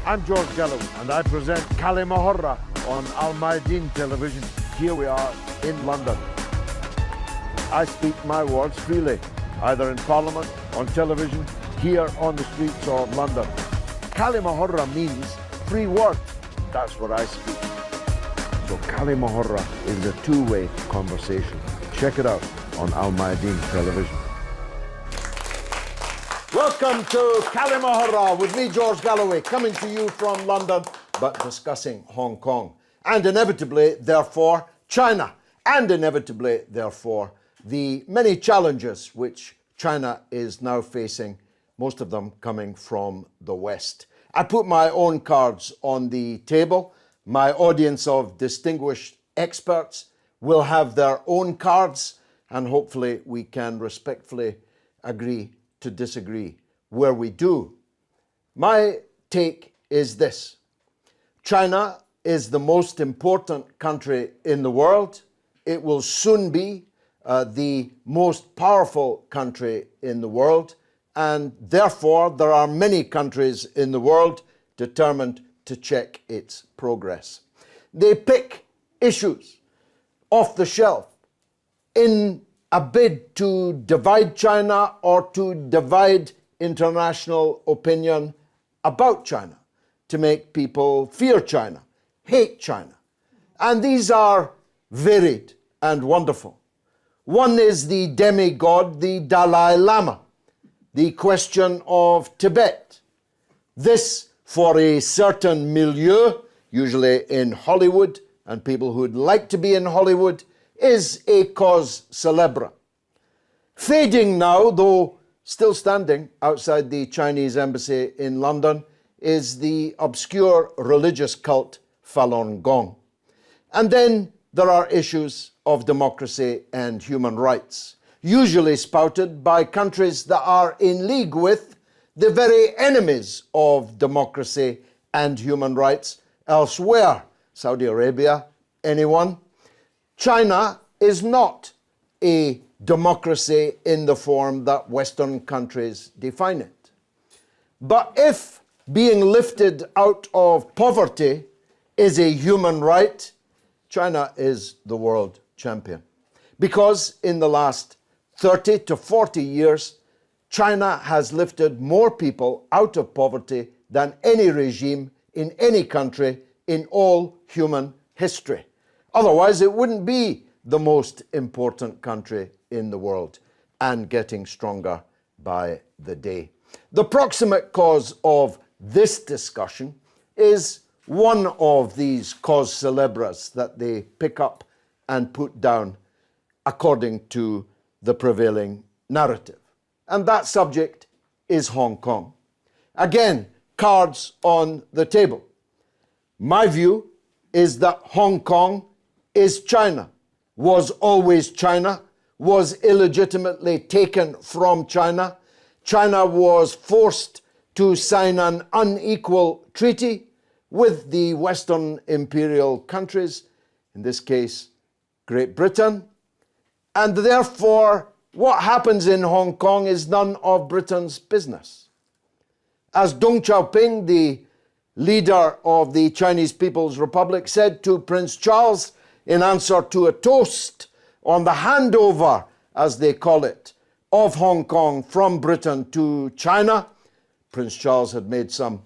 I'm George Galloway, and I present Kalima Horra on Mayadeen television. Here we are in London. I speak my words freely, either in Parliament, on television, here on the streets of London. Kalima Horra means free word. That's what I speak. So Kalima Horra is a two-way conversation. Check it out on Mayadeen television. Welcome to Kalima Horra with me, George Galloway, coming to you from London, but discussing Hong Kong. And inevitably, therefore, China. And inevitably, therefore, the many challenges which China is now facing, most of them coming from the West. I put my own cards on the table. My audience of distinguished experts will have their own cards, and hopefully we can respectfully agree to disagree where we do. My take is this: China is the most important country in the world. It will soon be the most powerful country in the world, and therefore there are many countries in the world determined to check its progress. They pick issues off the shelf in a bid to divide China or to divide international opinion about China, to make people fear China, hate China. And these are varied and wonderful. One is the demigod, the Dalai Lama, the question of Tibet. This, for a certain milieu, usually in Hollywood, and people who'd like to be in Hollywood, is a cause célèbre. Fading now, though still standing outside the Chinese embassy in London, is the obscure religious cult Falun Gong. And then there are issues of democracy and human rights, usually spouted by countries that are in league with the very enemies of democracy and human rights elsewhere. Saudi Arabia, anyone? China is not a democracy in the form that Western countries define it. But if being lifted out of poverty is a human right, China is the world champion. Because in the last 30 to 40 years, China has lifted more people out of poverty than any regime in any country in all human history. Otherwise, it wouldn't be the most important country in the world, and getting stronger by the day. The proximate cause of this discussion is one of these cause célèbres that they pick up and put down according to the prevailing narrative. And that subject is Hong Kong. Again, cards on the table. My view is that Hong Kong is China, was always China, was illegitimately taken from China. China was forced to sign an unequal treaty with the Western imperial countries, in this case, Great Britain. And therefore, what happens in Hong Kong is none of Britain's business. As Deng Xiaoping, the leader of the Chinese People's Republic, said to Prince Charles in answer to a toast on the handover, as they call it, of Hong Kong from Britain to China. Prince Charles had made some,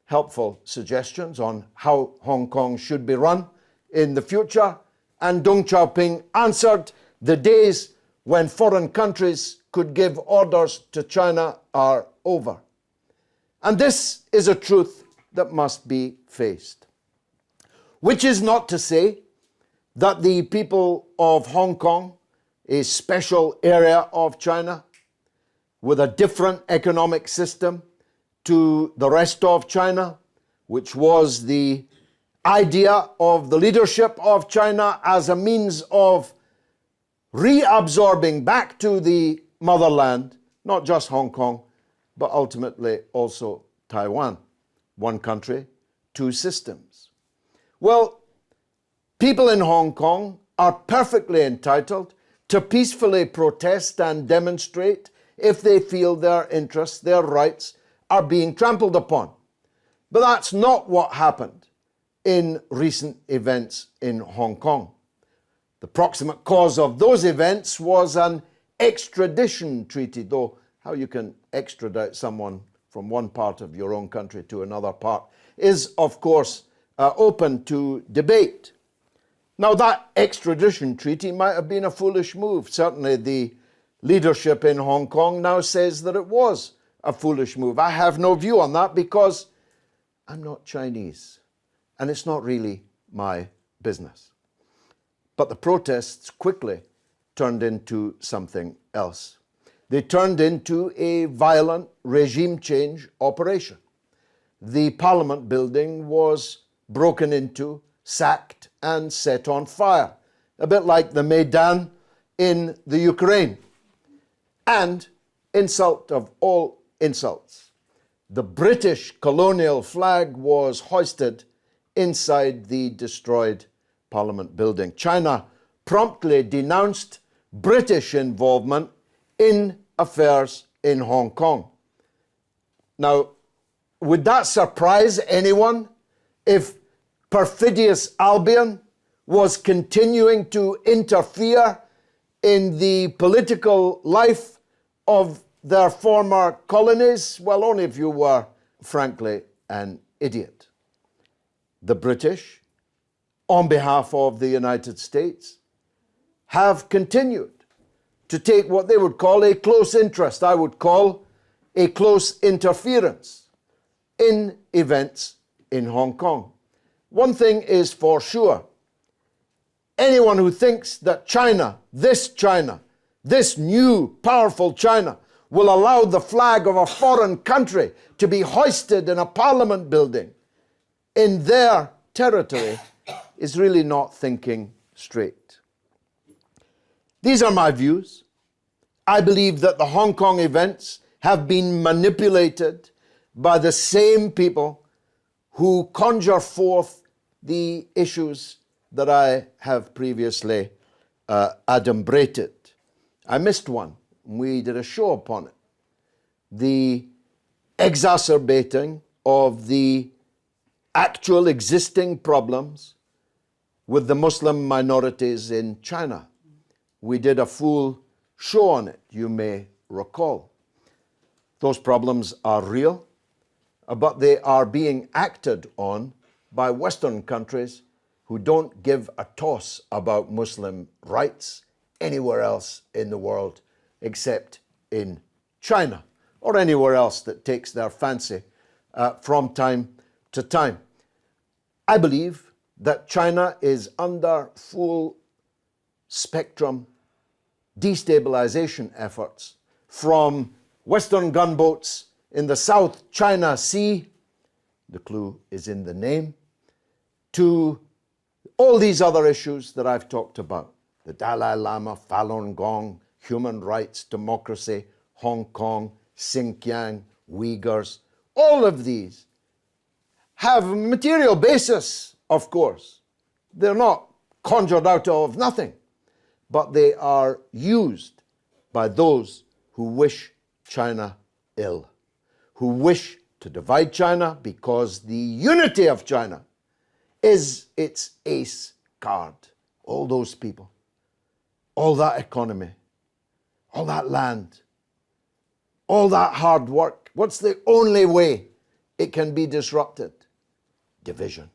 helpful suggestions on how Hong Kong should be run in the future. And Deng Xiaoping answered, the days when foreign countries could give orders to China are over. And this is a truth that must be faced. Which is not to say that the people of Hong Kong, a special area of China, with a different economic system to the rest of China, which was the idea of the leadership of China as a means of reabsorbing back to the motherland, not just Hong Kong, but ultimately also Taiwan. One country, two systems. Well, people in Hong Kong are perfectly entitled to peacefully protest and demonstrate if they feel their interests, their rights, are being trampled upon. But that's not what happened in recent events in Hong Kong. The proximate cause of those events was an extradition treaty, though how you can extradite someone from one part of your own country to another part is, of course, open to debate. Now, that extradition treaty might have been a foolish move. Certainly, the leadership in Hong Kong now says that it was a foolish move. I have no view on that because I'm not Chinese, and it's not really my business. But the protests quickly turned into something else. They turned into a violent regime change operation. The Parliament building was broken into, sacked, and set on fire, a bit like the Mayadeen in the Ukraine. And, insult of all insults, the British colonial flag was hoisted inside the destroyed Parliament building. China promptly denounced British involvement in affairs in Hong Kong. Now, would that surprise anyone if perfidious Albion was continuing to interfere in the political life of their former colonies? Well, only if you were, frankly, an idiot. The British, on behalf of the United States, have continued to take what they would call a close interest, I would call a close interference in events in Hong Kong. One thing is for sure, anyone who thinks that China, this new powerful China, will allow the flag of a foreign country to be hoisted in a parliament building in their territory is really not thinking straight. These are my views. I believe that the Hong Kong events have been manipulated by the same people who conjure forth the issues that I have previously adumbrated. I missed one. We did a show upon it. The exacerbating of the actual existing problems with the Muslim minorities in China. We did a full show on it, you may recall. Those problems are real, but they are being acted on by Western countries who don't give a toss about Muslim rights anywhere else in the world except in China or anywhere else that takes their fancy from time to time. I believe that China is under full spectrum destabilization efforts from Western gunboats in the South China Sea, the clue is in the name, to all these other issues that I've talked about. The Dalai Lama, Falun Gong, human rights, democracy, Hong Kong, Xinjiang, Uyghurs, all of these have a material basis, of course. They're not conjured out of nothing, but they are used by those who wish China ill, who wish to divide China because the unity of China is its ace card. All those people, all that economy, all that land, all that hard work. What's the only way it can be disrupted? Division,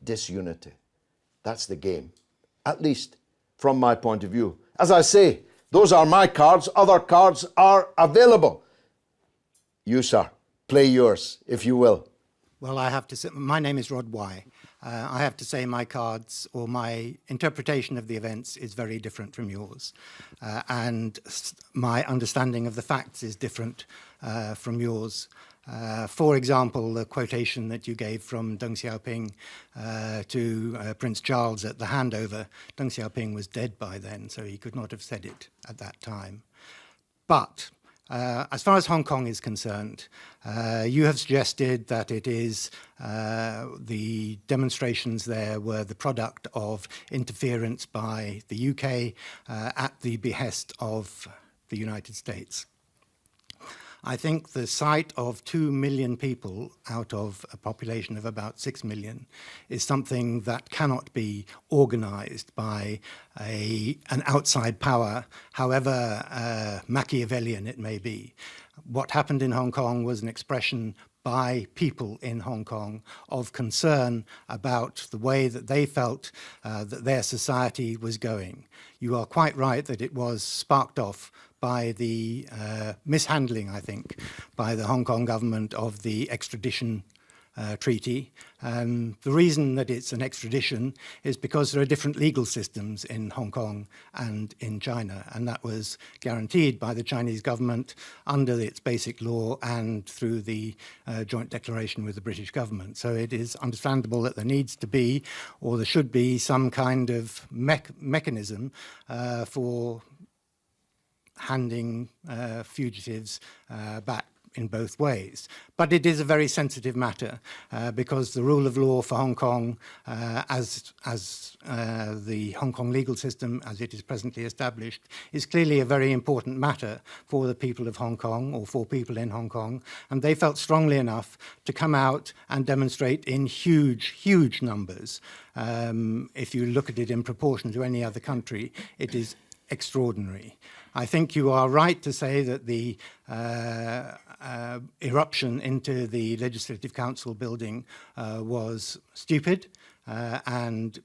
disunity. That's the game, at least from my point of view. As I say, those are my cards. Other cards are available. You, sir, play yours, if you will. Well, I have to say, my name is Rod Y. I have to say my cards or my interpretation of the events is very different from yours. And my understanding of the facts is different from yours. For example, the quotation that you gave from Deng Xiaoping to Prince Charles at the handover, Deng Xiaoping was dead by then, so he could not have said it at that time. But as far as Hong Kong is concerned, you have suggested that it is the demonstrations there were the product of interference by the UK at the behest of the United States. I think the sight of 2 million people out of a population of about 6 million is something that cannot be organized by an outside power, however Machiavellian it may be. What happened in Hong Kong was an expression by people in Hong Kong of concern about the way that they felt that their society was going. You are quite right that it was sparked off by the mishandling, I think, by the Hong Kong government of the extradition treaty. The reason that it's an extradition is because there are different legal systems in Hong Kong and in China, and that was guaranteed by the Chinese government under its basic law and through the joint declaration with the British government. So it is understandable that there needs to be, or there should be, some kind of mechanism for handing fugitives back in both ways. But it is a very sensitive matter because the rule of law for Hong Kong, as the Hong Kong legal system as it is presently established, is clearly a very important matter for the people of Hong Kong, or for people in Hong Kong. And they felt strongly enough to come out and demonstrate in huge, huge numbers. If you look at it in proportion to any other country, it is extraordinary. I think you are right to say that the eruption into the Legislative Council building was stupid and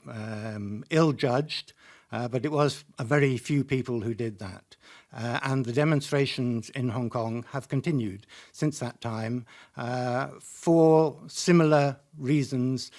ill-judged, but it was a very few people who did that. And the demonstrations in Hong Kong have continued since that time for similar reasons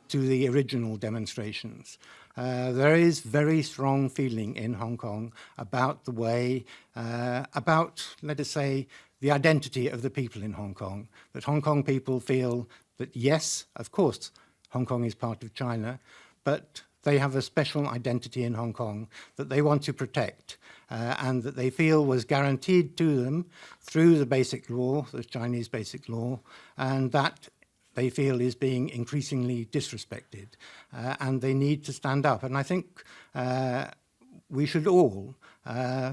to the original demonstrations. There is very strong feeling in Hong Kong about the way, about, let us say, the identity of the people in Hong Kong, that Hong Kong people feel that, yes, of course, Hong Kong is part of China, but they have a special identity in Hong Kong that they want to protect and that they feel was guaranteed to them through the basic law, the Chinese basic law, and that they feel is being increasingly disrespected, and they need to stand up. And I think we should all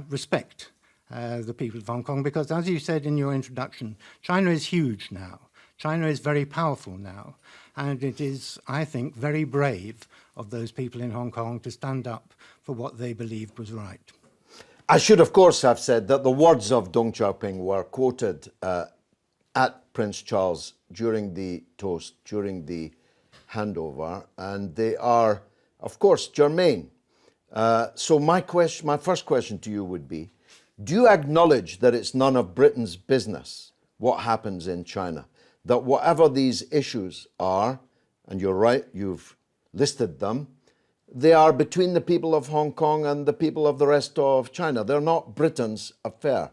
respect the people of Hong Kong, because as you said in your introduction, China is huge now. China is very powerful now, and it is, I think, very brave of those people in Hong Kong to stand up for what they believed was right. I should, of course, have said that the words of Deng Xiaoping were quoted at Prince Charles during the toast, during the handover, and they are, of course, germane. So my first question to you would be, do you acknowledge that it's none of Britain's business what happens in China? That whatever these issues are, and you're right, you've listed them, they are between the people of Hong Kong and the people of the rest of China. They're not Britain's affair.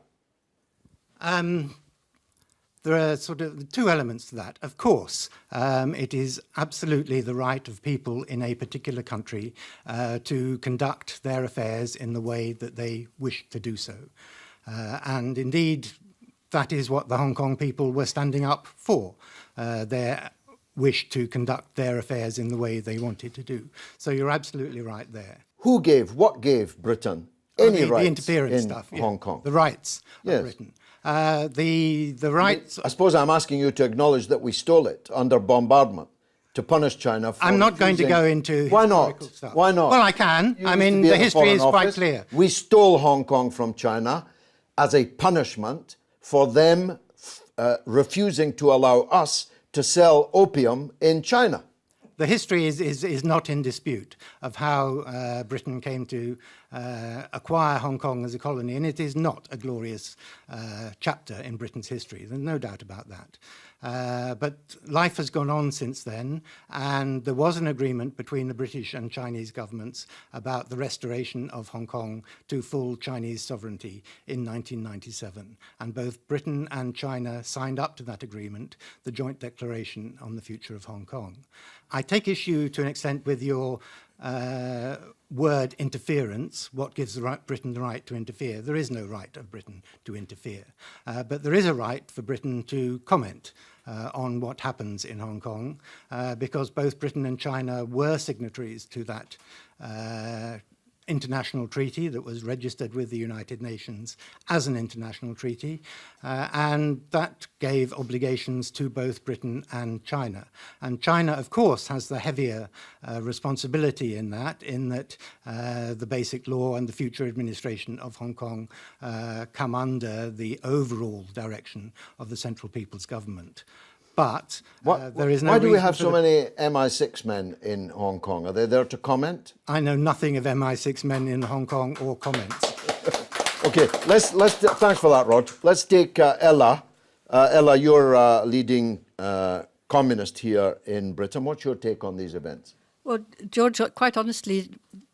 There are sort of two elements to that. Of course, it is absolutely the right of people in a particular country to conduct their affairs in the way that they wish to do so. And indeed, that is what the Hong Kong people were standing up for, their wish to conduct their affairs in the way they wanted to do. So you're absolutely right there. What gave Britain any rights the interference in stuff, Hong Kong? The rights of Britain. The rights... I suppose I'm asking you to acknowledge that we stole it under bombardment to punish China for I'm not going to go into Why historical not? stuff. Why not? Well, I can. You I used to mean, be the at the history is Foreign quite Office. clear. We stole Hong Kong from China as a punishment for them refusing to allow us to sell opium in China. The history is not in dispute of how Britain came to acquire Hong Kong as a colony, and it is not a glorious chapter in Britain's history. There's no doubt about that. But life has gone on since then, and there was an agreement between the British and Chinese governments about the restoration of Hong Kong to full Chinese sovereignty in 1997. And both Britain and China signed up to that agreement, the Joint Declaration on the Future of Hong Kong. I take issue to an extent with your word interference. What gives Britain the right to interfere? There is no right of Britain to interfere. But there is a right for Britain to comment on what happens in Hong Kong, because both Britain and China were signatories to that international treaty that was registered with the United Nations as an international treaty, and that gave obligations to both Britain and China. And China, of course, has the heavier responsibility in that the basic law and the future administration of Hong Kong come under the overall direction of the Central People's Government. But there is no why do we reason have for so many MI6 men in Hong Kong? Are they there to comment? I know nothing of MI6 men in Hong Kong or comments. Okay, thanks for that, Rod. Let's take Ella. Ella, you're leading communist here in Britain. What's your take on these events? Well, George, quite honestly,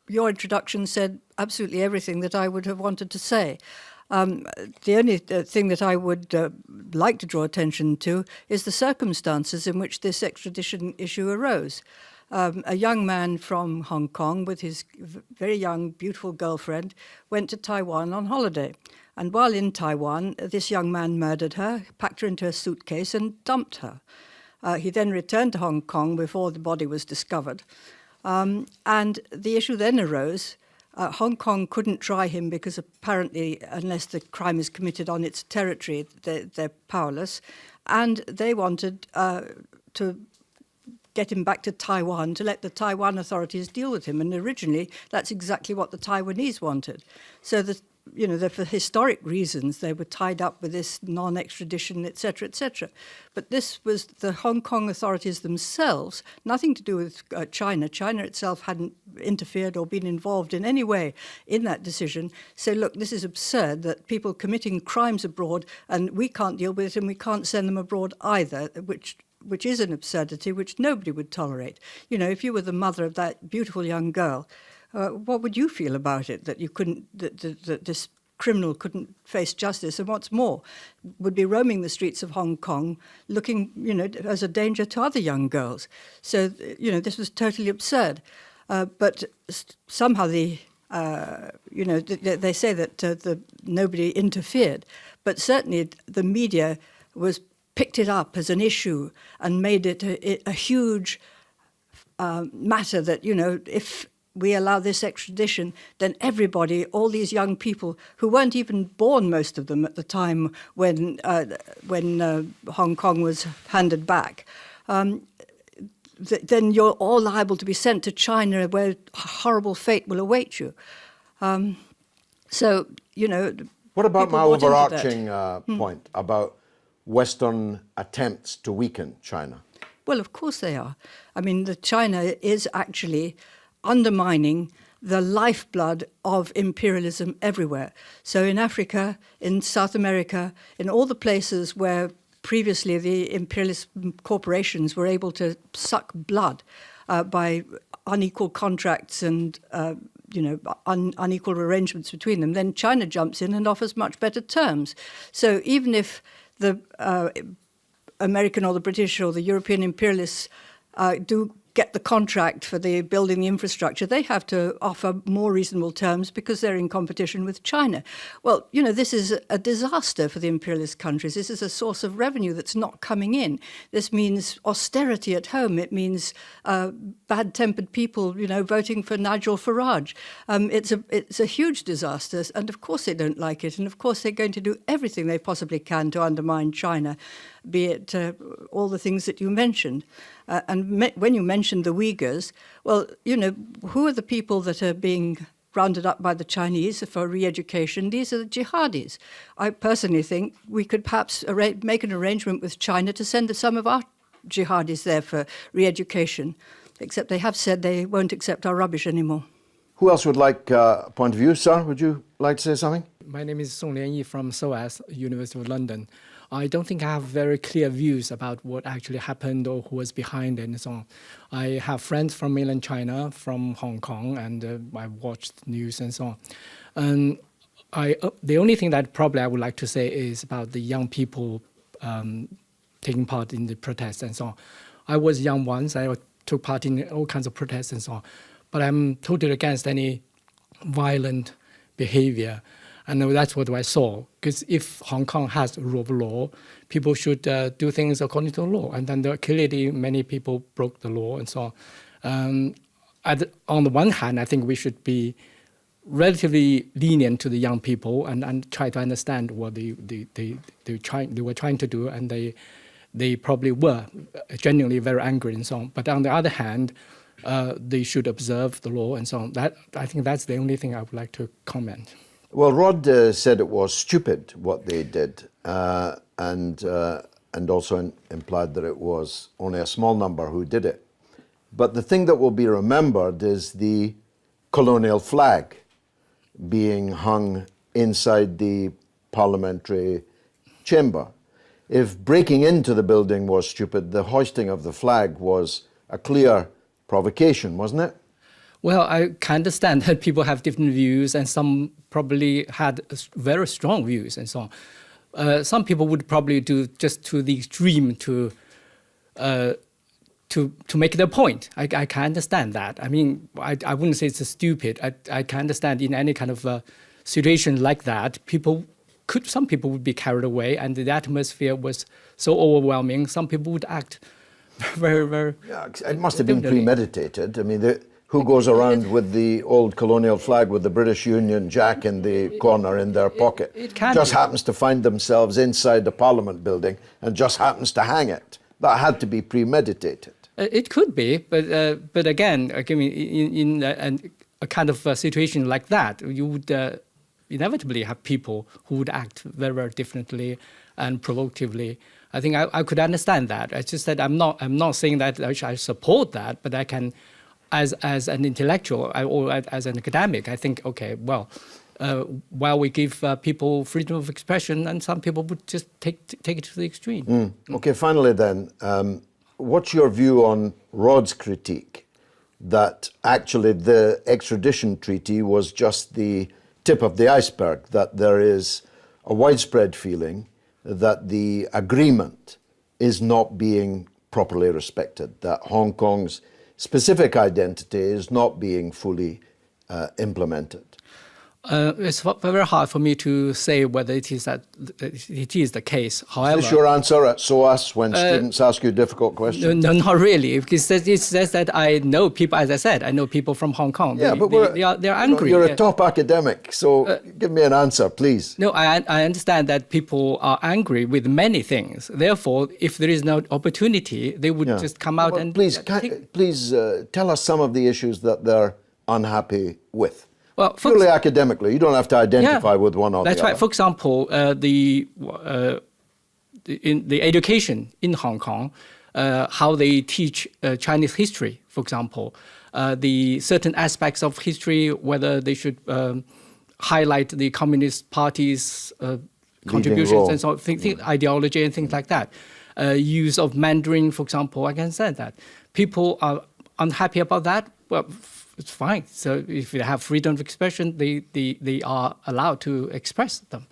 your introduction said absolutely everything that I would have wanted to say. The only thing that I would like to draw attention to is the circumstances in which this extradition issue arose. A young man from Hong Kong with his very young, beautiful girlfriend went to Taiwan on holiday. And while in Taiwan, this young man murdered her, packed her into a suitcase and dumped her. He then returned to Hong Kong before the body was discovered. And the issue then arose. Hong Kong couldn't try him because apparently, unless the crime is committed on its territory, they're powerless. And they wanted to get him back to Taiwan to let the Taiwan authorities deal with him. And originally, that's exactly what the Taiwanese wanted. So for historic reasons, they were tied up with this non-extradition, etc., etc. But this was the Hong Kong authorities themselves, nothing to do with China. China itself hadn't interfered or been involved in any way in that decision. So, look, this is absurd that people committing crimes abroad, and we can't deal with it, and we can't send them abroad either, which is an absurdity which nobody would tolerate. You know, if you were the mother of that beautiful young girl, what would you feel about it, that you couldn't, that this criminal couldn't face justice, and what's more, would be roaming the streets of Hong Kong looking, as a danger to other young girls? So, this was totally absurd. But somehow they say that nobody interfered, but certainly the media picked it up as an issue and made it a huge matter that, if we allow this extradition, then everybody, all these young people who weren't even born, most of them, at the time when Hong Kong was handed back, then you're all liable to be sent to China, where a horrible fate will await you. What about my overarching point about Western attempts to weaken China? Well, of course they are. I mean, China is actually undermining the lifeblood of imperialism everywhere. So in Africa, in South America, in all the places where previously the imperialist corporations were able to suck blood by unequal contracts and unequal arrangements between them, then China jumps in and offers much better terms. So even if the American or the British or the European imperialists do get the contract for building the infrastructure, they have to offer more reasonable terms because they're in competition with China. Well, this is a disaster for the imperialist countries. This is a source of revenue that's not coming in. This means austerity at home. It means bad-tempered people, voting for Nigel Farage. It's a huge disaster, and of course they don't like it, and of course they're going to do everything they possibly can to undermine China, be it all the things that you mentioned. When you mentioned the Uyghurs, well, who are the people that are being rounded up by the Chinese for re-education? These are the jihadis. I personally think we could perhaps make an arrangement with China to send some of our jihadis there for re-education, except they have said they won't accept our rubbish anymore. Who else would like a point of view? Sir, would you like to say something? My name is Song Lianyi from SOAS, University of London. I don't think I have very clear views about what actually happened or who was behind it and so on. I have friends from mainland China, from Hong Kong, and I watched news and so on. The only thing that probably I would like to say is about the young people taking part in the protests and so on. I was young once. I took part in all kinds of protests and so on. But I'm totally against any violent behavior. And that's what I saw. Because if Hong Kong has rule of law, people should do things according to the law. And then clearly many people broke the law and so on. On the one hand, I think we should be relatively lenient to the young people and try to understand what they were trying to do, and they probably were genuinely very angry and so on. But on the other hand, they should observe the law and so on. I think that's the only thing I would like to comment. Well, Rod said it was stupid what they did, and also implied that it was only a small number who did it. But the thing that will be remembered is the colonial flag being hung inside the parliamentary chamber. If breaking into the building was stupid, the hoisting of the flag was a clear provocation, wasn't it? Well, I can understand that people have different views, and some probably had very strong views and so on. Some people would probably do just to the extreme to make their point. I can understand that. I mean, I wouldn't say it's stupid. I can understand in any kind of situation like that, some people would be carried away, and the atmosphere was so overwhelming. Some people would act very, very. Yeah, it must have been premeditated. I mean, who goes around with the old colonial flag with the British Union Jack in the corner in their pocket? It can just be. happens to find themselves inside the Parliament building and just happens to hang it. That had to be premeditated. It could be, but again, in a kind of situation like that, you would inevitably have people who would act very, very differently and provocatively. I think I could understand that. It's just that I'm not saying that I support that, but I can, as an intellectual or as an academic, I think, okay, well, while we give people freedom of expression, and some people would just take it to the extreme. Okay, finally then, what's your view on Rod's critique that actually the extradition treaty was just the tip of the iceberg, that there is a widespread feeling that the agreement is not being properly respected, that Hong Kong's specific identity is not being fully implemented? It's very hard for me to say whether it is the case. However, Is this your answer at SOAS when students ask you difficult questions? No, not really, because it says that I know people. As I said, I know people from Hong Kong. Yeah, they're angry. You're a top academic, so give me an answer, please. No, I understand that people are angry with many things. Therefore, if there is no opportunity, they would just come out and please tell us some of the issues that they're unhappy with. Well, purely academically, you don't have to identify with one or the other. That's right. For example, in the education in Hong Kong, how they teach Chinese history, for example, the certain aspects of history, whether they should highlight the Communist Party's contributions and so on, ideology and things like that. Use of Mandarin, for example, I can say that. People are unhappy about that. Well, it's fine. So if they have freedom of expression, they are allowed to express them.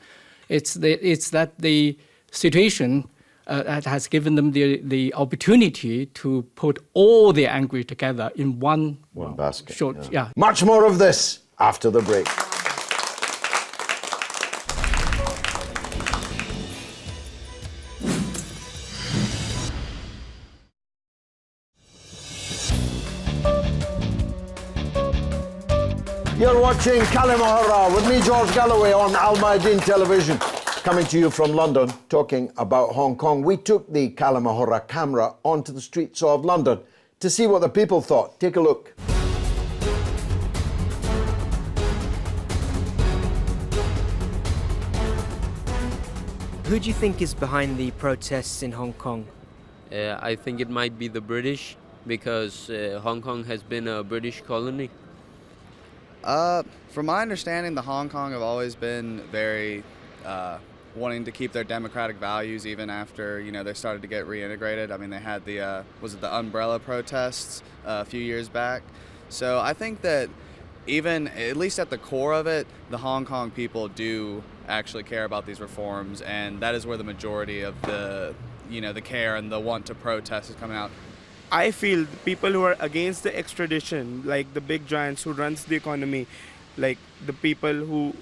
It's that the situation that has given them the opportunity to put all their anger together in one basket. Short, Much more of this after the break. You're watching Kalima Horra with me, George Galloway, on Mayadeen Television, coming to you from London, talking about Hong Kong. We took the Kalima Horra camera onto the streets of London to see what the people thought. Take a look. Who do you think is behind the protests in Hong Kong? I think it might be the British, because Hong Kong has been a British colony. From my understanding, the Hong Kong have always been very wanting to keep their democratic values even after, they started to get reintegrated. I mean, they had the umbrella protests a few years back. So I think that even, at least at the core of it, the Hong Kong people do actually care about these reforms, and that is where the majority of the care and the want to protest is coming out. I feel the people who are against the extradition, like the big giants who runs the economy, like the people who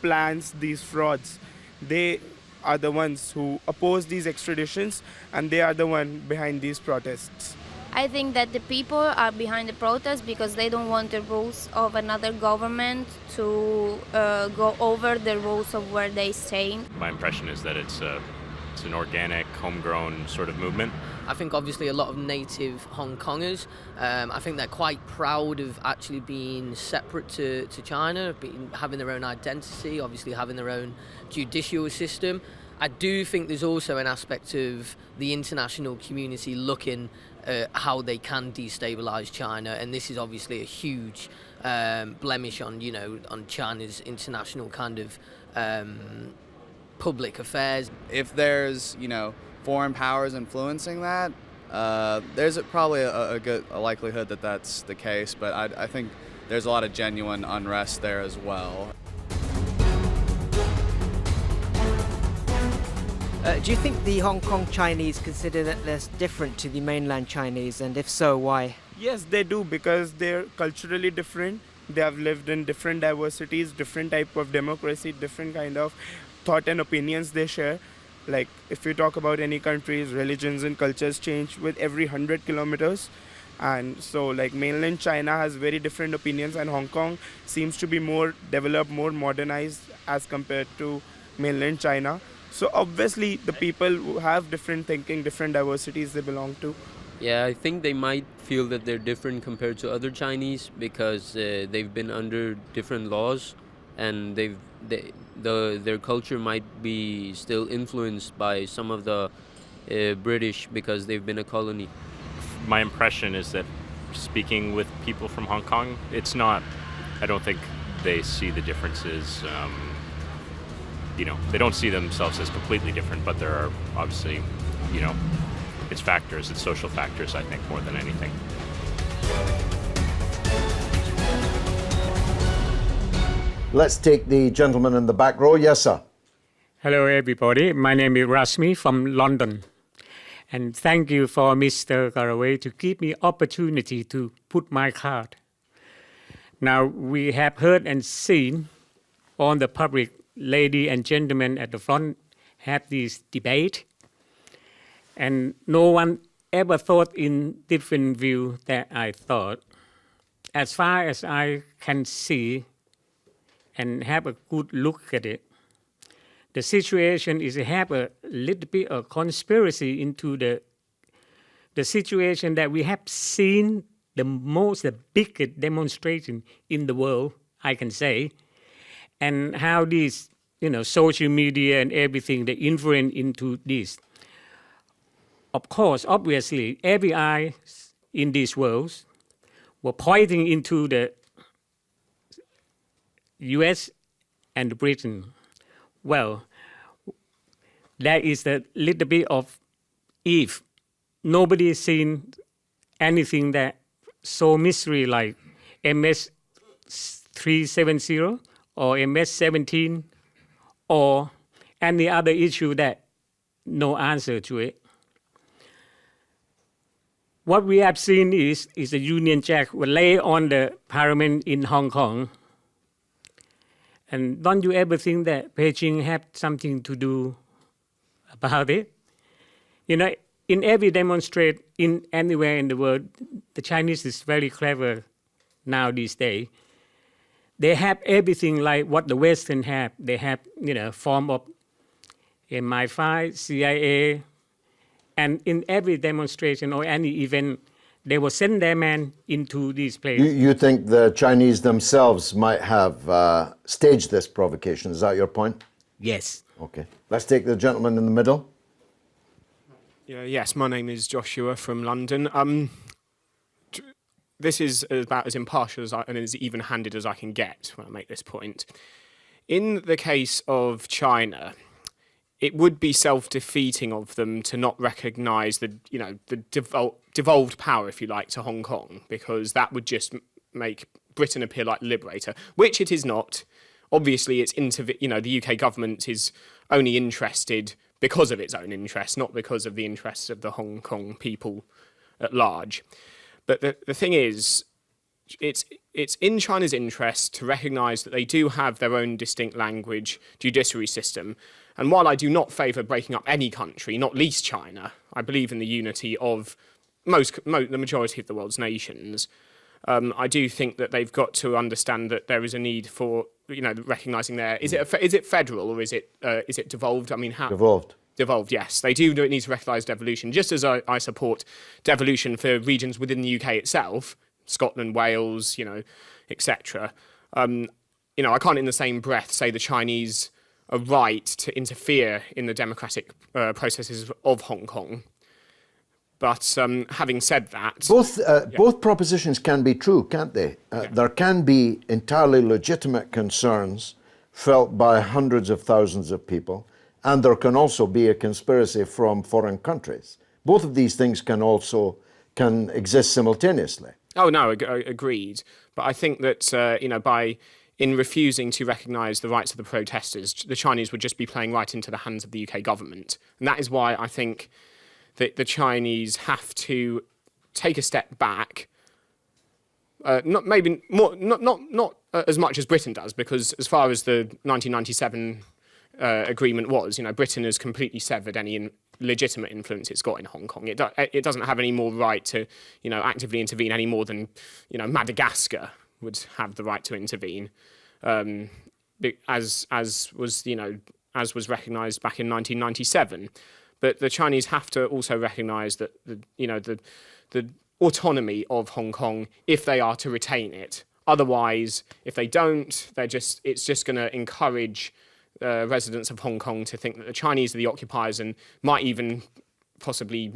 plans these frauds, they are the ones who oppose these extraditions, and they are the one behind these protests. I think that the people are behind the protest because they don't want the rules of another government to go over the rules of where they stay. My impression is that it's an organic, homegrown sort of movement. I think obviously a lot of native Hong Kongers, I think they're quite proud of actually being separate to China, having their own identity, obviously having their own judicial system. I do think there's also an aspect of the international community looking at how they can destabilise China, and this is obviously a huge blemish on, you know, on China's international kind of public affairs. If there's, you know, foreign powers influencing that, there's probably a likelihood that that's the case, but I think there's a lot of genuine unrest there as well. Do you think the Hong Kong Chinese consider that they're different to the mainland Chinese, and if so, why? Yes, they do, because they're culturally different. They have lived in different diversities, different type of democracy, different kind of thought and opinions they share. Like, if you talk about any countries, religions and cultures change with every 100 kilometers. And so, like, mainland China has very different opinions, and Hong Kong seems to be more developed, more modernized as compared to mainland China. So obviously the people who have different thinking, different diversities they belong to. Yeah, I think they might feel that they're different compared to other Chinese because they've been under different laws, and their culture might be still influenced by some of the British because they've been a colony. My impression is that speaking with people from Hong Kong, it's not, I don't think they see the differences. You know, they don't see themselves as completely different, but there are obviously, you know, it's factors, it's social factors, I think, more than anything. Let's take the gentleman in the back row. Yes, sir. Hello, everybody. My name is Rasmi from London. And thank you for Mr. Galloway to give me opportunity to put my card. Now, we have heard and seen on the public, lady and gentlemen at the front have this debate, and no one ever thought in different view that I thought. As far as I can see and have a good look at it, the situation is have a little bit of conspiracy into the situation that we have seen the biggest demonstration in the world, I can say, and how these, you know, social media and everything, they influence into this. Of course, obviously, every eye in this world were pointing into the US and Britain. Well, there is a little bit of if nobody has seen anything that so mystery like MS-370 or MS-17 or any other issue that no answer to it. What we have seen is the Union Jack will lay on the parliament in Hong Kong. And don't you ever think that Beijing have something to do about it? You know, in every demonstration, in anywhere in the world, the Chinese is very clever now these days. They have everything like what the Western have. They have, you know, form of MI5, CIA, and in every demonstration or any event, they will send their men into these places. You think the Chinese themselves might have staged this provocation? Is that your point? Yes. Okay. Let's take the gentleman in the middle. Yes, my name is Joshua from London. This is about as impartial and as even-handed as I can get when I make this point. In the case of China, it would be self-defeating of them to not recognise the devolved power, if you like, to Hong Kong, because that would just make Britain appear like the liberator, which it is not. Obviously, the UK government is only interested because of its own interests, not because of the interests of the Hong Kong people at large. But the thing is, it's in China's interest to recognise that they do have their own distinct language, judiciary system. And while I do not favour breaking up any country, not least China, I believe in the unity of the majority of the world's nations. I do think that they've got to understand that there is a need for, recognising is it federal or is it devolved? I mean, how devolved? Devolved, yes. They do need to recognise devolution, just as I support devolution for regions within the UK itself, Scotland, Wales, etc. I can't in the same breath say the Chinese are right to interfere in the democratic processes of Hong Kong. But having said that... Both propositions can be true, can't they? There can be entirely legitimate concerns felt by hundreds of thousands of people, and there can also be a conspiracy from foreign countries. Both of these things can exist simultaneously. Oh, no, agreed. But I think that, in refusing to recognise the rights of the protesters, the Chinese would just be playing right into the hands of the UK government. And that is why I think that the Chinese have to take a step back, not as much as Britain does, because as far as the 1997 agreement was, Britain has completely severed any legitimate influence it's got in Hong Kong. It doesn't have any more right to, actively intervene any more than, Madagascar would have the right to intervene, as was recognised back in 1997. But the Chinese have to also recognise that the autonomy of Hong Kong, if they are to retain it. Otherwise, if they don't, it's just going to encourage residents of Hong Kong to think that the Chinese are the occupiers, and might even possibly,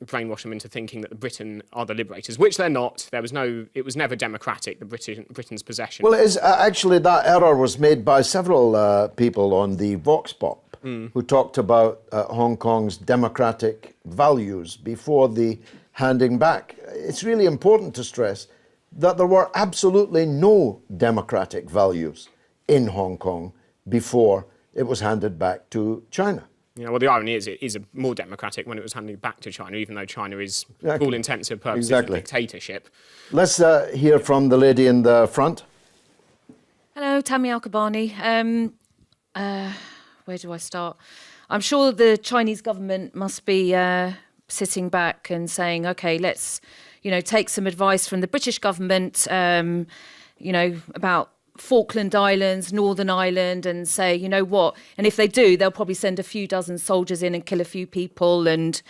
brainwash them into thinking that the Britain are the liberators, which they're not. It was never democratic, Britain's possession. Well, actually that error was made by several people on the Vox Pop, who talked about Hong Kong's democratic values before the handing back. It's really important to stress that there were absolutely no democratic values in Hong Kong before it was handed back to China. Well, the irony is it is more democratic when it was handed back to China, even though China is, for all intents and purposes, a dictatorship. Let's hear from the lady in the front. Hello, Tammy Al-Kabani. Where do I start? I'm sure the Chinese government must be sitting back and saying, OK, let's, take some advice from the British government, about Falkland Islands, Northern Ireland, and say, you know what? And if they do, they'll probably send a few dozen soldiers in and kill a few people and,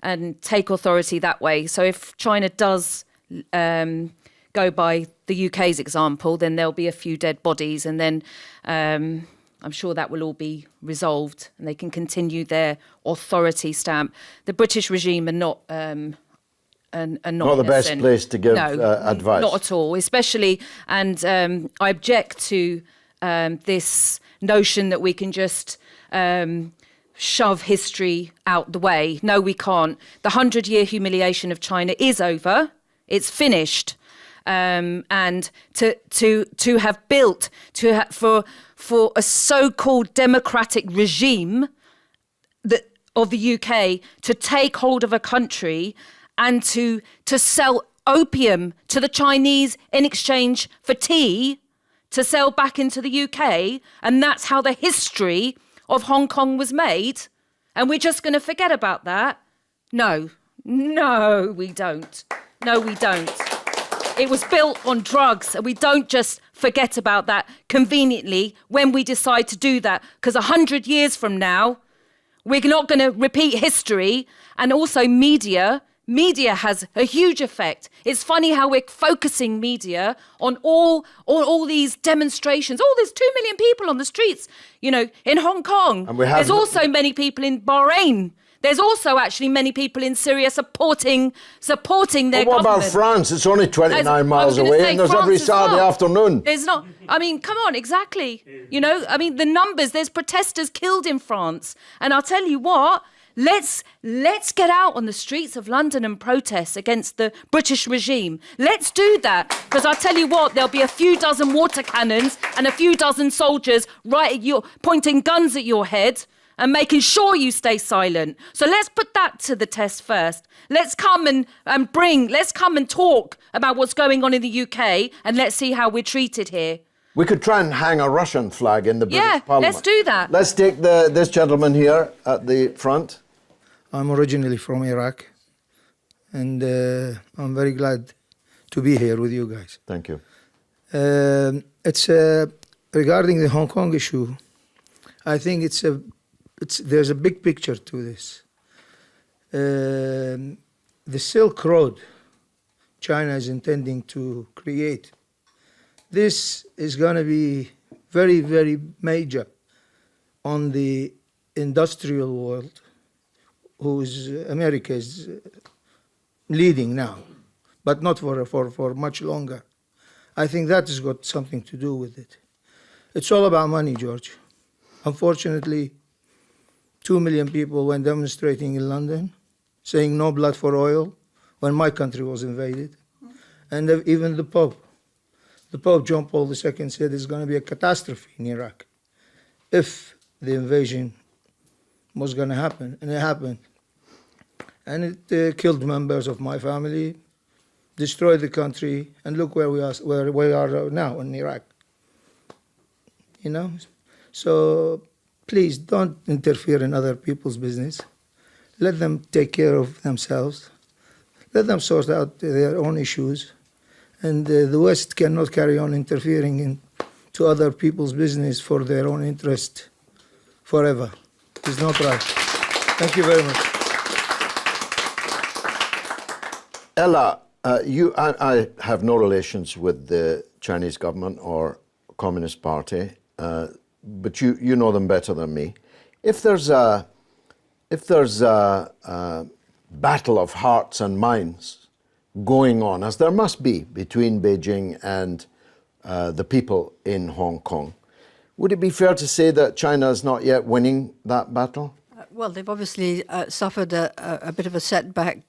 and take authority that way. So if China does go by the UK's example, then there'll be a few dead bodies, and then I'm sure that will all be resolved and they can continue their authority stamp. The British regime are not not the best place to give advice. Not at all, especially, and I object to this notion that we can just shove history out the way. No, we can't. The 100-year humiliation of China is over. It's finished. And to have built for a so-called democratic regime of the UK to take hold of a country and to sell opium to the Chinese in exchange for tea, to sell back into the UK, and that's how the history of Hong Kong was made. And we're just going to forget about that? No, we don't. No, we don't. It was built on drugs, and we don't just forget about that conveniently when we decide to do that, because 100 years from now, we're not going to repeat history. And also media has a huge effect. It's funny how we're focusing media on all these demonstrations. Oh, there's 2 million people on the streets, in Hong Kong. And there's also many people in Bahrain. There's also actually many people in Syria supporting their government. What about France? It's only 29 miles away, and there's every Saturday afternoon. There's not. Come on, exactly. The numbers. There's protesters killed in France, and I'll tell you what. Let's get out on the streets of London and protest against the British regime. Let's do that, because I'll tell you what, there'll be a few dozen water cannons and a few dozen soldiers pointing guns at your head and making sure you stay silent. So let's put that to the test first. Let's come let's come and talk about what's going on in the UK, and let's see how we're treated here. We could try and hang a Russian flag in the British Parliament. Let's do that. Let's take this gentleman here at the front. I'm originally from Iraq. and I'm very glad to be here with you guys. Thank you. It's regarding the Hong Kong issue. I think there's a big picture to this. The Silk Road China is intending to create. This is going to be very, very major on the industrial world, whose America is leading now, but not for much longer. I think that has got something to do with it. It's all about money, George. Unfortunately, 2 million people went demonstrating in London, saying no blood for oil, when my country was invaded. And even the Pope John Paul II said there's going to be a catastrophe in Iraq if the invasion was going to happen, and it happened. And it killed members of my family, destroyed the country, and look where we are now in Iraq. You know? So please don't interfere in other people's business. Let them take care of themselves. Let them sort out their own issues. And the West cannot carry on interfering into other people's business for their own interest forever. It's not right. Thank you very much. Ella, I have no relations with the Chinese government or Communist Party, but you know them better than me. If there's a battle of hearts and minds going on, as there must be between Beijing and the people in Hong Kong, would it be fair to say that China is not yet winning that battle? Well, they've obviously suffered a bit of a setback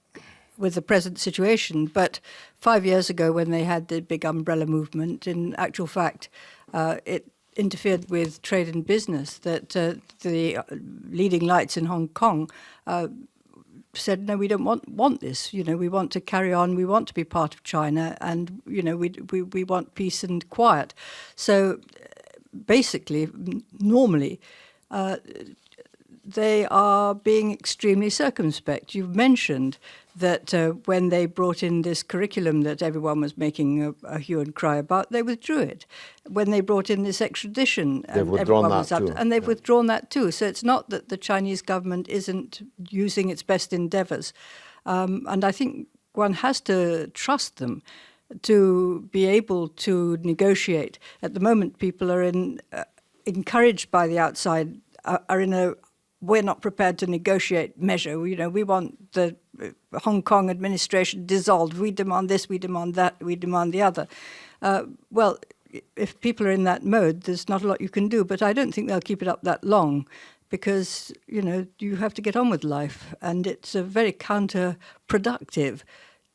with the present situation, but 5 years ago when they had the big umbrella movement, in actual fact, it interfered with trade and business, that the leading lights in Hong Kong said, no, we don't want this. You know, we want to carry on. We want to be part of China, and you know, we want peace and quiet. So basically, normally, they are being extremely circumspect. You've mentioned that when they brought in this curriculum that everyone was making a hue and cry about, they withdrew it. When they brought in this extradition, they've withdrawn that too. And they've withdrawn that too. So it's not that the Chinese government isn't using its best endeavours. And I think one has to trust them to be able to negotiate. At the moment, people are encouraged by the outside, are in a we're not prepared to negotiate measure. You know, we want the Hong Kong administration dissolved. We demand this, we demand that, we demand the other. Well, if people are in that mode, there's not a lot you can do. But I don't think they'll keep it up that long because, you know, you have to get on with life. And it's very counterproductive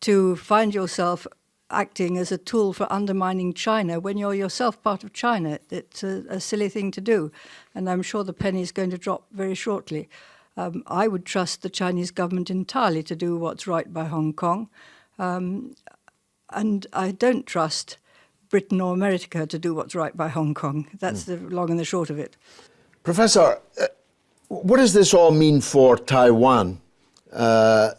to find yourself acting as a tool for undermining China when you're yourself part of China. It's a silly thing to do, and I'm sure the penny is going to drop very shortly. I would trust the Chinese government entirely to do what's right by Hong Kong, and I don't trust Britain or America to do what's right by Hong Kong. That's the long and the short of it. Professor, what does this all mean for Taiwan? The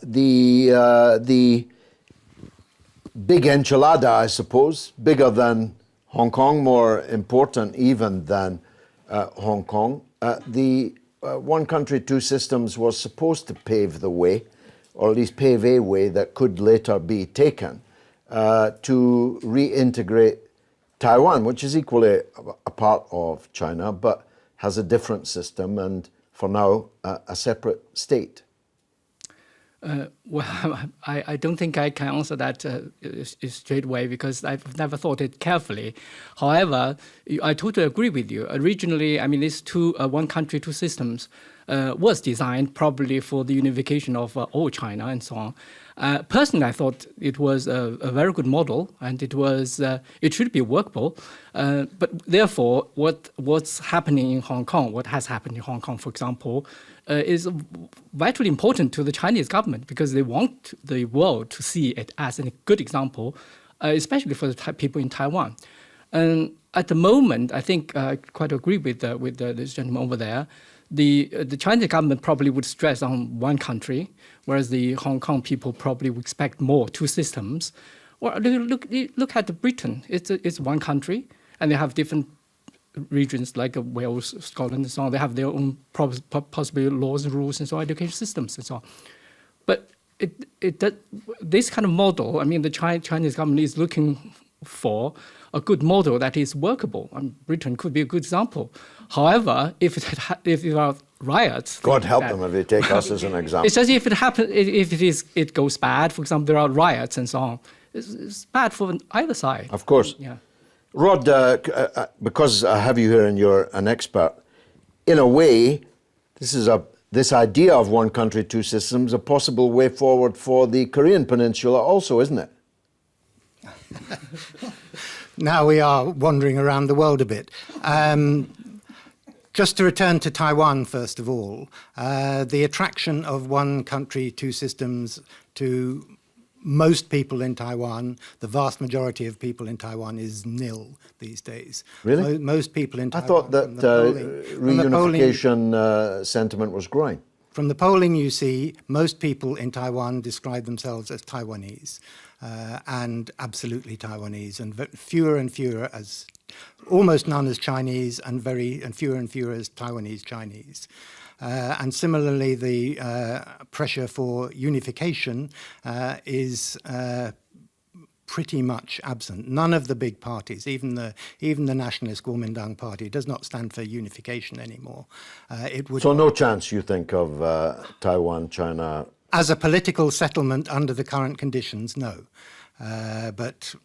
big enchilada, I suppose, bigger than Hong Kong, more important even than Hong Kong. The one country, two systems was supposed to pave the way, or at least pave a way that could later be taken to reintegrate Taiwan, which is equally a part of China, but has a different system and, for now, a separate state. Well, I don't think I can answer that straight away because I've never thought it carefully. However, I totally agree with you. Originally, I mean, these one country, two systems was designed probably for the unification of all China and so on. Personally, I thought it was a very good model and it should be workable. But therefore, what's happening in Hong Kong, what has happened in Hong Kong, for example, is vitally important to the Chinese government because they want the world to see it as a good example, especially for the people in Taiwan. And at the moment, I think I quite agree with this gentleman over there the Chinese government probably would stress on one country, whereas the Hong Kong people probably would expect more, two systems. Or look at Britain. It's one country, and they have different regions like Wales, Scotland, and so on. They have their own possibly laws and rules and so on, education systems and so on. But this kind of model, I mean, the Chinese government is looking for a good model that is workable. Britain could be a good example. However, if there are riots, God help them if they take us as an example. It's as if it happens. If it goes bad, for example, there are riots and so on. It's bad for either side. Of course. Yeah. Rod, because I have you here and you're an expert, in a way, this idea of one country, two systems, a possible way forward for the Korean Peninsula also, isn't it? Now we are wandering around the world a bit. Just to return to Taiwan, first of all, the attraction of one country, two systems to most people in Taiwan, the vast majority of people in Taiwan, is nil these days. Really? Most people in Taiwan. I thought that reunification sentiment was growing. From the polling you see, most people in Taiwan describe themselves as Taiwanese, and absolutely Taiwanese, and fewer and fewer as, almost none as Chinese, and fewer as Taiwanese Chinese. And similarly, the pressure for unification is pretty much absent. None of the big parties, even the nationalist Kuomintang party, does not stand for unification anymore. So no chance, you think, of Taiwan, China? As a political settlement under the current conditions, no. But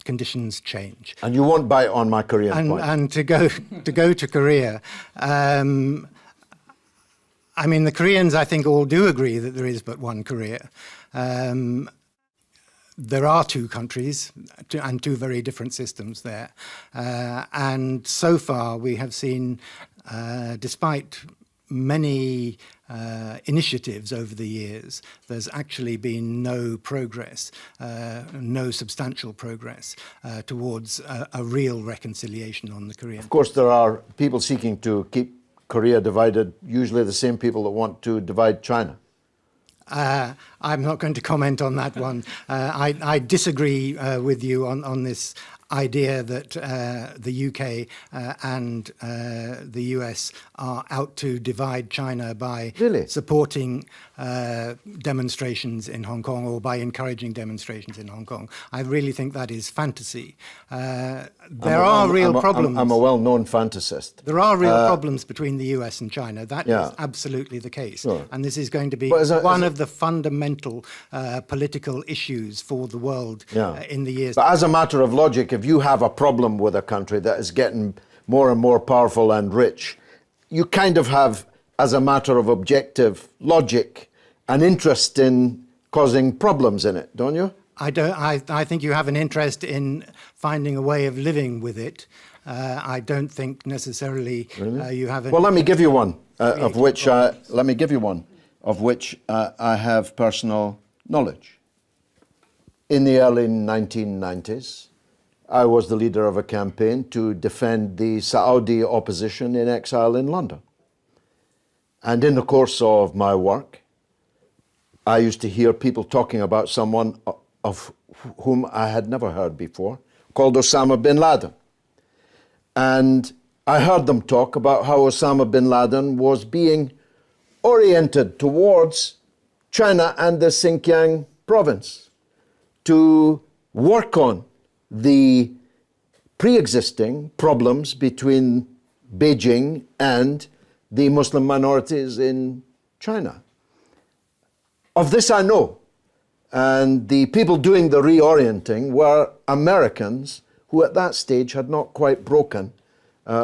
conditions change. And you won't bite on my Korean point. And to go to Korea, I mean, the Koreans, I think, all do agree that there is but one Korea. There are two countries and two very different systems there. And so far, we have seen, despite many initiatives over the years, there's actually been no progress, no substantial progress towards a real reconciliation on the Korean. Of course, there are people seeking to keep Korea divided, usually the same people that want to divide China. I'm not going to comment on that one. I disagree with you on this idea that the UK and the US are out to divide China by supporting demonstrations in Hong Kong or by encouraging demonstrations in Hong Kong. I really think that is fantasy. There are real problems. I'm a well-known fantasist. There are real problems between the US and China. That is absolutely the case. Sure. And this is going to be one of the fundamental political issues for the world in the years. But as a matter of logic, if you have a problem with a country that is getting more and more powerful and rich, you kind of have, as a matter of objective logic, an interest in causing problems in it, don't you? I don't. I think you have an interest in finding a way of living with it. I don't think necessarily you have. Well, let me give you one of which I have personal knowledge. In the early 1990s, I was the leader of a campaign to defend the Saudi opposition in exile in London. And in the course of my work, I used to hear people talking about someone of whom I had never heard before, called Osama bin Laden. And I heard them talk about how Osama bin Laden was being oriented towards China and the Xinjiang province to work on the pre-existing problems between Beijing and the Muslim minorities in China. Of this I know. And the people doing the reorienting were Americans who at that stage had not quite broken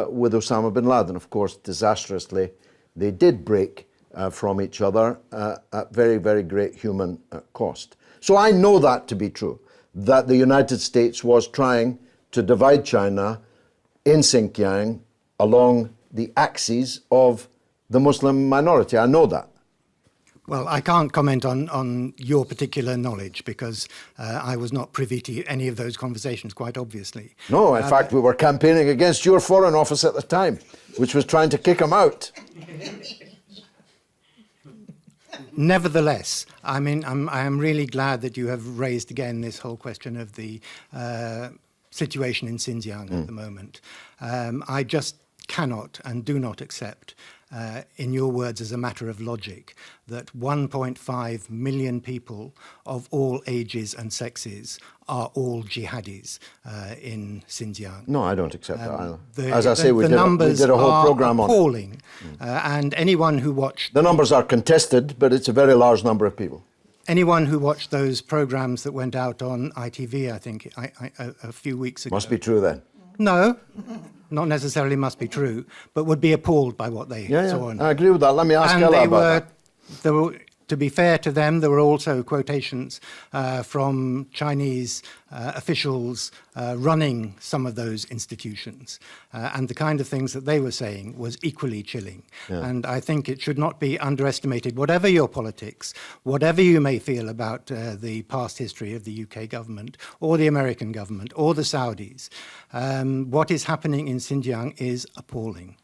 with Osama bin Laden. Of course, disastrously, they did break from each other at very, very great human cost. So I know that to be true, that the United States was trying to divide China in Xinjiang along the axes of the Muslim minority. I know that. Well, I can't comment on your particular knowledge because I was not privy to any of those conversations, quite obviously. No, in fact, we were campaigning against your Foreign Office at the time, which was trying to kick him out. Nevertheless, I mean, I am really glad that you have raised again this whole question of the situation in Xinjiang at the moment. I just cannot and do not accept, in your words as a matter of logic, that 1.5 million people of all ages and sexes are all jihadis in Xinjiang. No, I don't accept that either. As I say, we did a whole program on it. Appalling. And anyone who watched... The numbers are contested, but it's a very large number of people. Anyone who watched those programs that went out on ITV, I think, a few weeks ago... Must be true then. No, not necessarily must be true, but would be appalled by what they saw. I agree with that. Let me ask Ella about that. To be fair to them, there were also quotations from Chinese officials running some of those institutions. And the kind of things that they were saying was equally chilling. Yeah. And I think it should not be underestimated, whatever your politics, whatever you may feel about the past history of the UK government or the American government or the Saudis, what is happening in Xinjiang is appalling.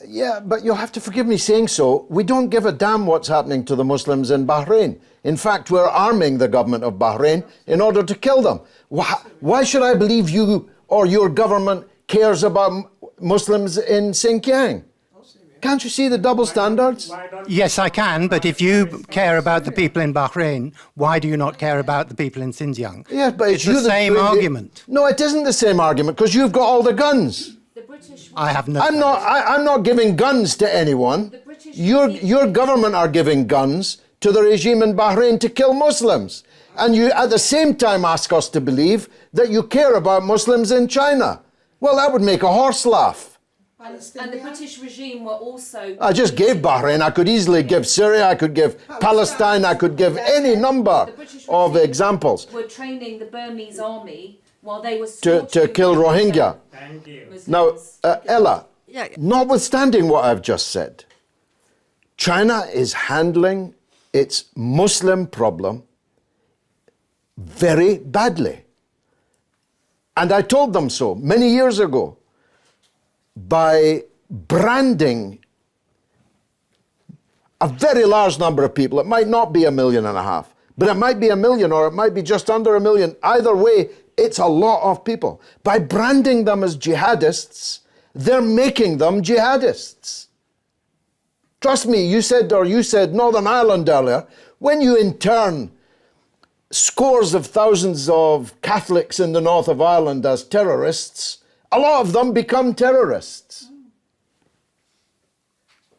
Yeah, but you'll have to forgive me saying so. We don't give a damn what's happening to the Muslims in Bahrain. In fact, we're arming the government of Bahrain in order to kill them. Why should I believe you or your government cares about Muslims in Xinjiang? Can't you see the double standards? Yes, I can, but if you care about the people in Bahrain, why do you not care about the people in Xinjiang? Yeah, but it's the same argument. No, it isn't the same argument, because you've got all the guns. I have no. I'm not giving guns to anyone. Your government are giving guns to the regime in Bahrain to kill Muslims, and you at the same time ask us to believe that you care about Muslims in China. Well, that would make a horse laugh. And the British regime were also... I just gave Bahrain. I could easily give Syria. I could give Palestine. I could give any number of examples. Were training the Burmese army while they were to kill Rohingya. Now, Ella, notwithstanding what I've just said, China is handling its Muslim problem very badly. And I told them so many years ago by branding a very large number of people. It might not be 1.5 million, but it might be 1 million or it might be just under 1 million. Either way, it's a lot of people. By branding them as jihadists, they're making them jihadists. Trust me, you said Northern Ireland earlier. When you intern scores of thousands of Catholics in the north of Ireland as terrorists, a lot of them become terrorists.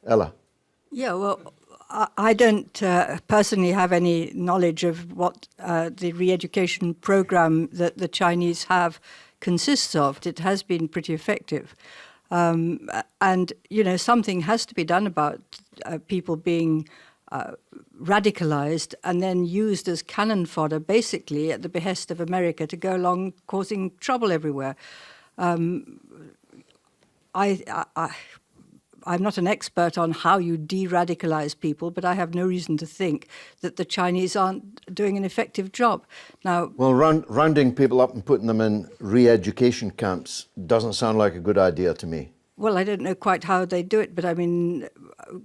Ella. Yeah, well, I don't personally have any knowledge of what the re-education program that the Chinese have consists of. It has been pretty effective. And, you know, something has to be done about people being radicalized and then used as cannon fodder, basically at the behest of America, to go along causing trouble everywhere. I'm not an expert on how you de-radicalize people, but I have no reason to think that the Chinese aren't doing an effective job. Now, well, rounding people up and putting them in re-education camps doesn't sound like a good idea to me. Well, I don't know quite how they do it, but I mean,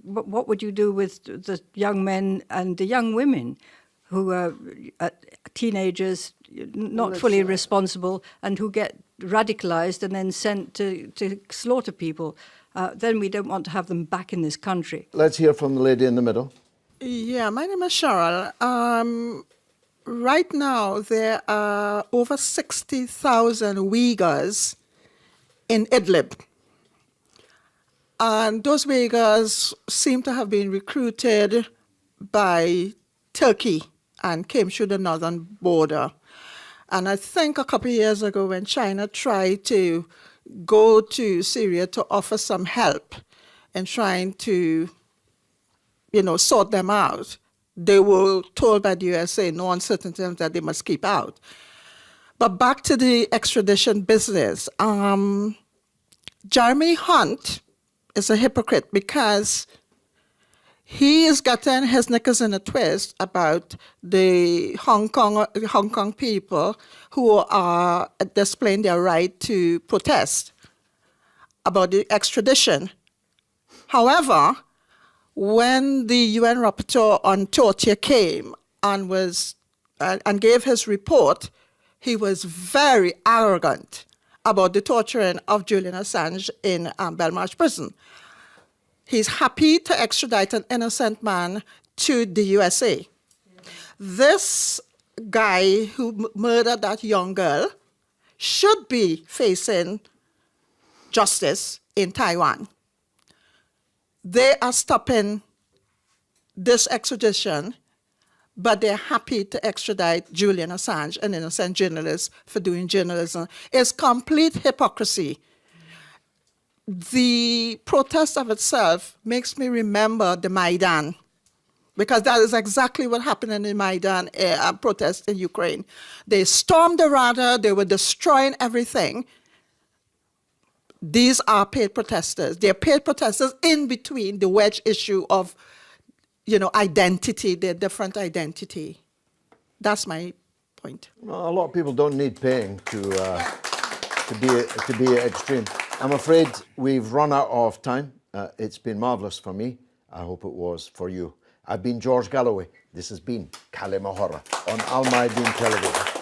what would you do with the young men and the young women who are teenagers, not fully responsible, and who get radicalized and then sent to slaughter people? Then we don't want to have them back in this country. Let's hear from the lady in the middle. Yeah, my name is Cheryl. Right now, there are over 60,000 Uyghurs in Idlib. And those Uyghurs seem to have been recruited by Turkey and came through the northern border. And I think a couple of years ago when China tried to go to Syria to offer some help in trying to, sort them out, they were told by the USA no uncertain terms that they must keep out. But back to the extradition business. Jeremy Hunt is a hypocrite because he is getting his knickers in a twist about the Hong Kong people who are displaying their right to protest about the extradition. However, when the UN rapporteur on torture came and gave his report, he was very arrogant about the torturing of Julian Assange in Belmarsh prison. He's happy to extradite an innocent man to the USA. This guy who murdered that young girl should be facing justice in Taiwan. They are stopping this extradition, but they're happy to extradite Julian Assange, an innocent journalist, for doing journalism. It's complete hypocrisy. The protest of itself makes me remember the Maidan, because that is exactly what happened in the Maidan protest in Ukraine. They stormed the Rada, they were destroying everything. These are paid protesters. They're paid protesters in between the wedge issue of, identity, their different identity. That's my point. Well, a lot of people don't need paying to be extreme. I'm afraid we've run out of time. It's been marvellous for me. I hope it was for you. I've been George Galloway. This has been Kalima Horra on Mayadeen TV.